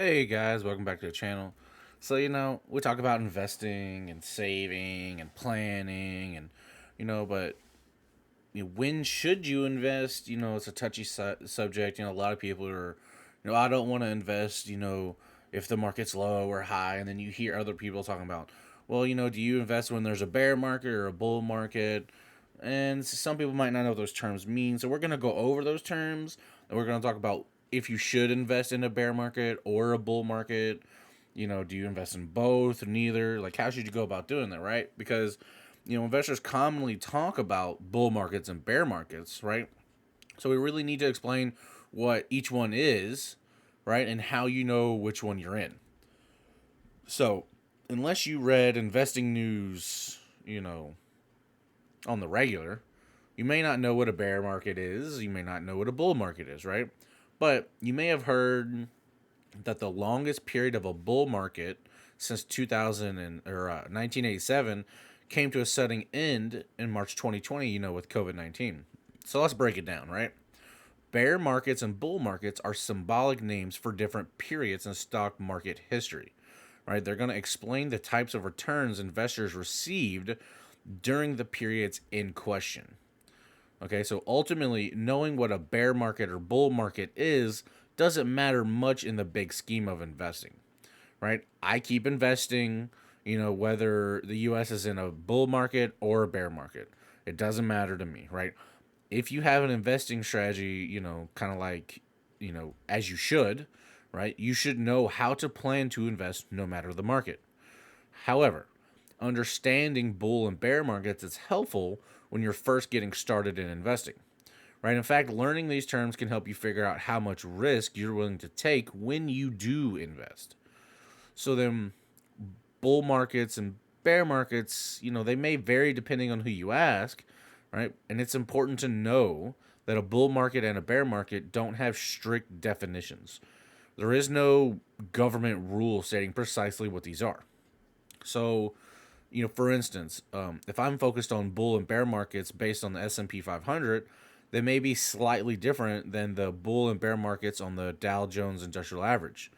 Hey guys, welcome back to the channel. So, we talk about investing and saving and planning and, but when should you invest? It's a touchy subject. A lot of people are, I don't want to invest, if the market's low or high. And then you hear other people talking about, well, do you invest when there's a bear market or a bull market? And some people might not know what those terms mean. So we're going to go over those terms and we're going to talk about if you should invest in a bear market or a bull market. Do you invest in both or neither? Like, how should you go about doing that, right? Because, investors commonly talk about bull markets and bear markets, right? So we really need to explain what each one is, right? And how you know which one you're in. So, unless you read investing news, on the regular, you may not know what a bear market is. You may not know what a bull market is, right? But you may have heard that the longest period of a bull market since 1987 came to a sudden end in March 2020, with COVID-19. So let's break it down, right? Bear markets and bull markets are symbolic names for different periods in stock market history, right? They're going to explain the types of returns investors received during the periods in question. Okay, so ultimately, knowing what a bear market or bull market is doesn't matter much in the big scheme of investing, right? I keep investing, whether the US is in a bull market or a bear market. It doesn't matter to me, right? If you have an investing strategy, kind of like, as you should, right? You should know how to plan to invest no matter the market. However, understanding bull and bear markets is helpful when you're first getting started in investing, right? In fact, learning these terms can help you figure out how much risk you're willing to take when you do invest. So then, bull markets and bear markets, they may vary depending on who you ask, right? And it's important to know that a bull market and a bear market don't have strict definitions. There is no government rule stating precisely what these are. So, for instance, if I'm focused on bull and bear markets based on the S&P 500, they may be slightly different than the bull and bear markets on the Dow Jones Industrial Average.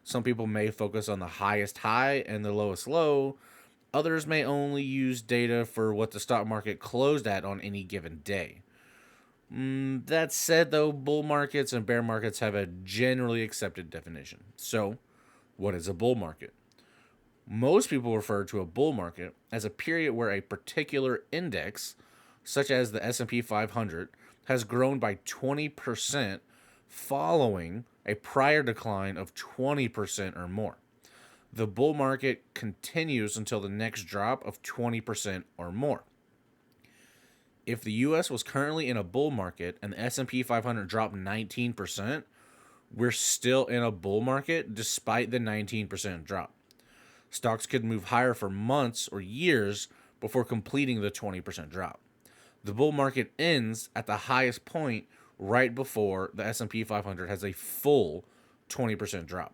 Some people may focus on the highest high and the lowest low. Others may only use data for what the stock market closed at on any given day. That said, though, bull markets and bear markets have a generally accepted definition. So, what is a bull market? Most people refer to a bull market as a period where a particular index, such as the S&P 500, has grown by 20% following a prior decline of 20% or more. The bull market continues until the next drop of 20% or more. If the US was currently in a bull market and the S&P 500 dropped 19%, we're still in a bull market despite the 19% drop. Stocks could move higher for months or years before completing the 20% drop. The bull market ends at the highest point right before the S&P 500 has a full 20% drop.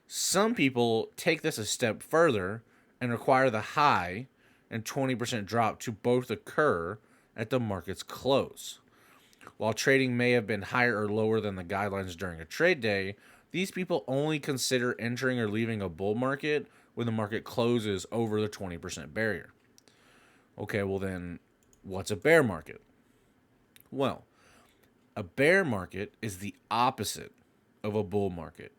Some people take this a step further and require the high and 20% drop to both occur at the market's close. While trading may have been higher or lower than the guidelines during a trade day, these people only consider entering or leaving a bull market when the market closes over the 20% barrier. Okay, well then, what's a bear market? Well, a bear market is the opposite of a bull market,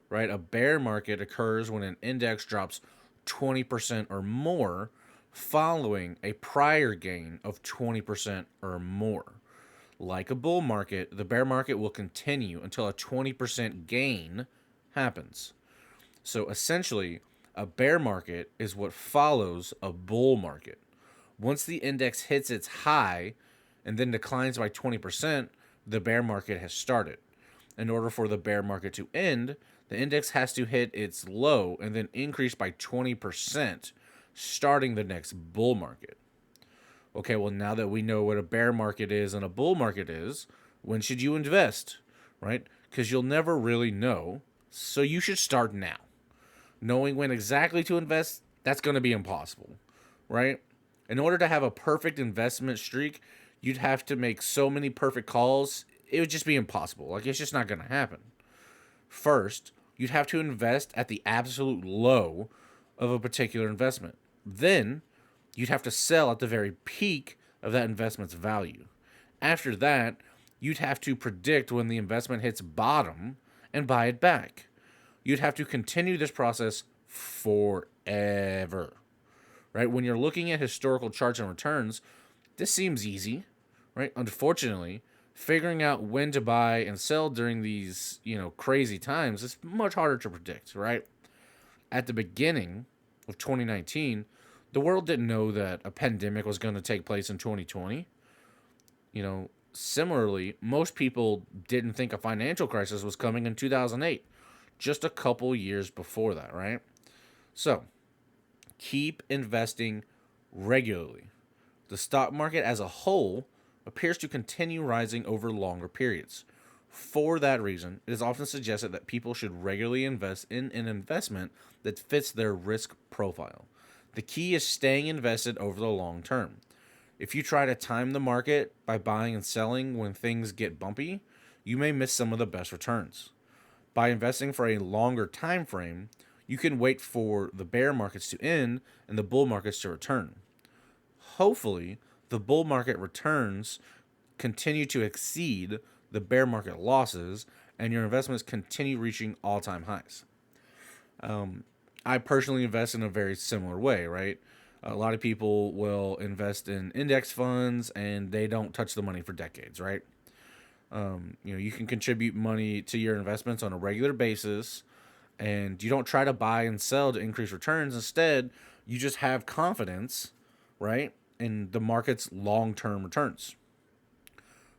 right? A bear market occurs when an index drops 20% or more following a prior gain of 20% or more. Like a bull market, the bear market will continue until a 20% gain happens. So essentially, a bear market is what follows a bull market. Once the index hits its high and then declines by 20%, the bear market has started. In order for the bear market to end, the index has to hit its low and then increase by 20%, starting the next bull market. Okay, well, now that we know what a bear market is and a bull market is, when should you invest, right? Because you'll never really know, so you should start now. Knowing when exactly to invest, that's going to be impossible, right? In order to have a perfect investment streak, you'd have to make so many perfect calls, it would just be impossible. Like, it's just not going to happen. First, you'd have to invest at the absolute low of a particular investment. Then you'd have to sell at the very peak of that investment's value. After that, you'd have to predict when the investment hits bottom and buy it back. You'd have to continue this process forever, right? When you're looking at historical charts and returns, this seems easy, right? Unfortunately, figuring out when to buy and sell during these, crazy times is much harder to predict, right? At the beginning of 2019, the world didn't know that a pandemic was going to take place in 2020. Similarly, most people didn't think a financial crisis was coming in 2008, just a couple years before that, right? So, keep investing regularly. The stock market as a whole appears to continue rising over longer periods. For that reason, it is often suggested that people should regularly invest in an investment that fits their risk profile. The key is staying invested over the long term. If you try to time the market by buying and selling when things get bumpy, you may miss some of the best returns. By investing for a longer time frame, you can wait for the bear markets to end and the bull markets to return. Hopefully, the bull market returns continue to exceed the bear market losses and your investments continue reaching all-time highs. I personally invest in a very similar way, right? A lot of people will invest in index funds and they don't touch the money for decades, right? You can contribute money to your investments on a regular basis and you don't try to buy and sell to increase returns. Instead, you just have confidence, right, in the market's long-term returns.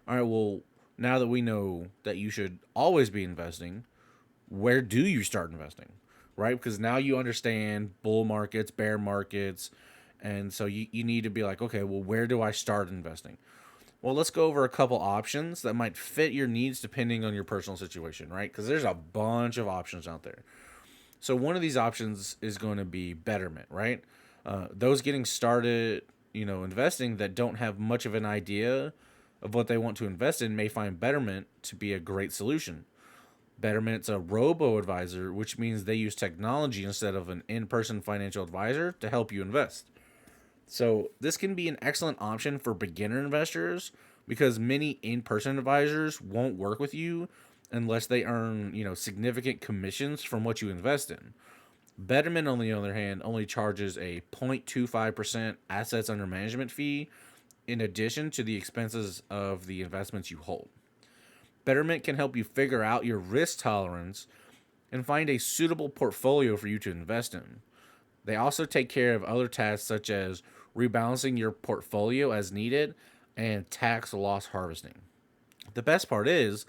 All right, well, now that we know that you should always be investing, where do you start investing, right? Because now you understand bull markets, bear markets, and so you need to be like, okay, well, where do I start investing? Well, let's go over a couple options that might fit your needs depending on your personal situation, right? Because there's a bunch of options out there. So one of these options is going to be Betterment, right? Those getting started, investing that don't have much of an idea of what they want to invest in may find Betterment to be a great solution. Betterment's a robo-advisor, which means they use technology instead of an in-person financial advisor to help you invest. So this can be an excellent option for beginner investors because many in-person advisors won't work with you unless they earn, significant commissions from what you invest in. Betterment, on the other hand, only charges a 0.25% assets under management fee in addition to the expenses of the investments you hold. Betterment can help you figure out your risk tolerance and find a suitable portfolio for you to invest in. They also take care of other tasks such as rebalancing your portfolio as needed and tax loss harvesting. The best part is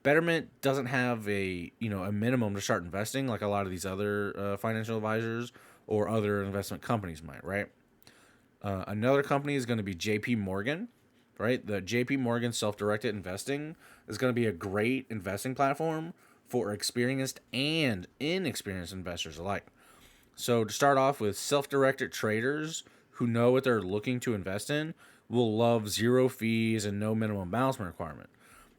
Betterment doesn't have a minimum to start investing like a lot of these other financial advisors or other investment companies might, right? Another company is going to be JP Morgan, right? The JP Morgan self-directed investing is going to be a great investing platform for experienced and inexperienced investors alike. So to start off with, self-directed traders who know what they're looking to invest in will love zero fees and no minimum balance requirement.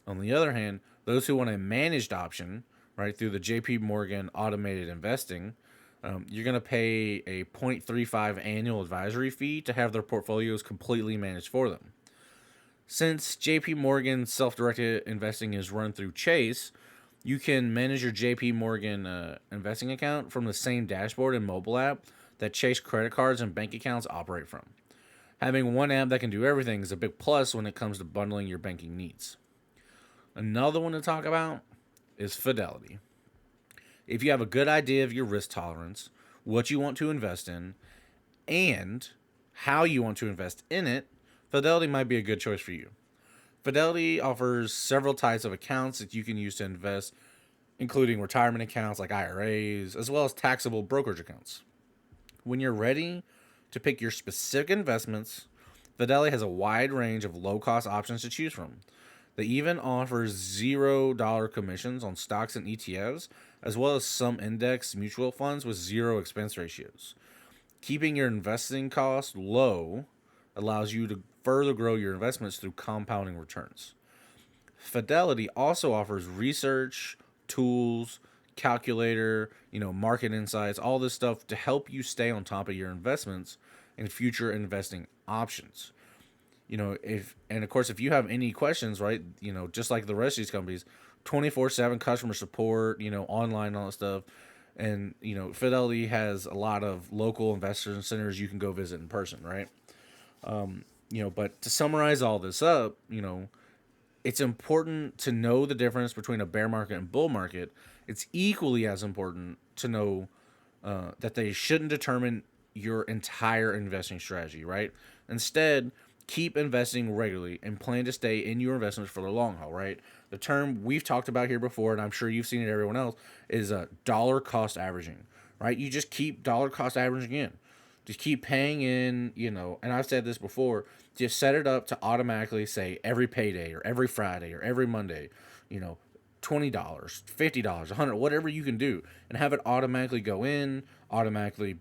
On the other hand, those who want a managed option, right, through the JP Morgan automated investing, you're going to pay a 0.35 annual advisory fee to have their portfolios completely managed for them. Since JP Morgan self-directed investing is run through Chase, you can manage your JP Morgan investing account from the same dashboard and mobile app that Chase credit cards and bank accounts operate from. Having one app that can do everything is a big plus when it comes to bundling your banking needs. Another one to talk about is Fidelity. If you have a good idea of your risk tolerance, what you want to invest in, and how you want to invest in it, Fidelity might be a good choice for you. Fidelity offers several types of accounts that you can use to invest, including retirement accounts like IRAs, as well as taxable brokerage accounts. When you're ready to pick your specific investments, Fidelity has a wide range of low-cost options to choose from. They even offer $0 commissions on stocks and ETFs, as well as some index mutual funds with zero expense ratios. Keeping your investing costs low allows you to further grow your investments through compounding returns. Fidelity also offers research, tools, calculator, market insights, all this stuff to help you stay on top of your investments and future investing options. If and of course if you have any questions, right, just like the rest of these companies, 24/7 customer support, online, all that stuff. And Fidelity has a lot of local investor centers you can go visit in person, right? But to summarize all this up, it's important to know the difference between a bear market and bull market. It's equally as important to know that they shouldn't determine your entire investing strategy, right? Instead, keep investing regularly and plan to stay in your investments for the long haul, right? The term we've talked about here before, and I'm sure you've seen it, everyone else, is dollar cost averaging, right? You just keep dollar cost averaging in. Just keep paying in, and I've said this before, just set it up to automatically say every payday or every Friday or every Monday, you know, $20, $50, 100, whatever you can do, and have it automatically go in, automatically,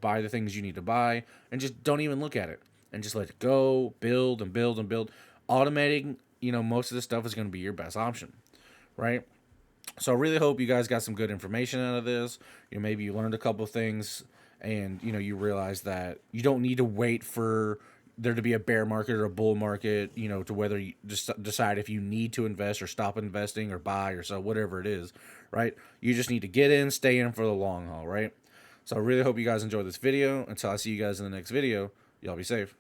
buy the things you need to buy, and just don't even look at it and just let it go, build and build and build. Automating, most of this stuff is going to be your best option, right? So I really hope you guys got some good information out of this. Maybe you learned a couple of things, and you realize that you don't need to wait for there to be a bear market or a bull market, to whether you just decide if you need to invest or stop investing or buy or sell, whatever it is, right? You just need to get in, stay in for the long haul, right? So I really hope you guys enjoyed this video. Until I see you guys in the next video, y'all be safe.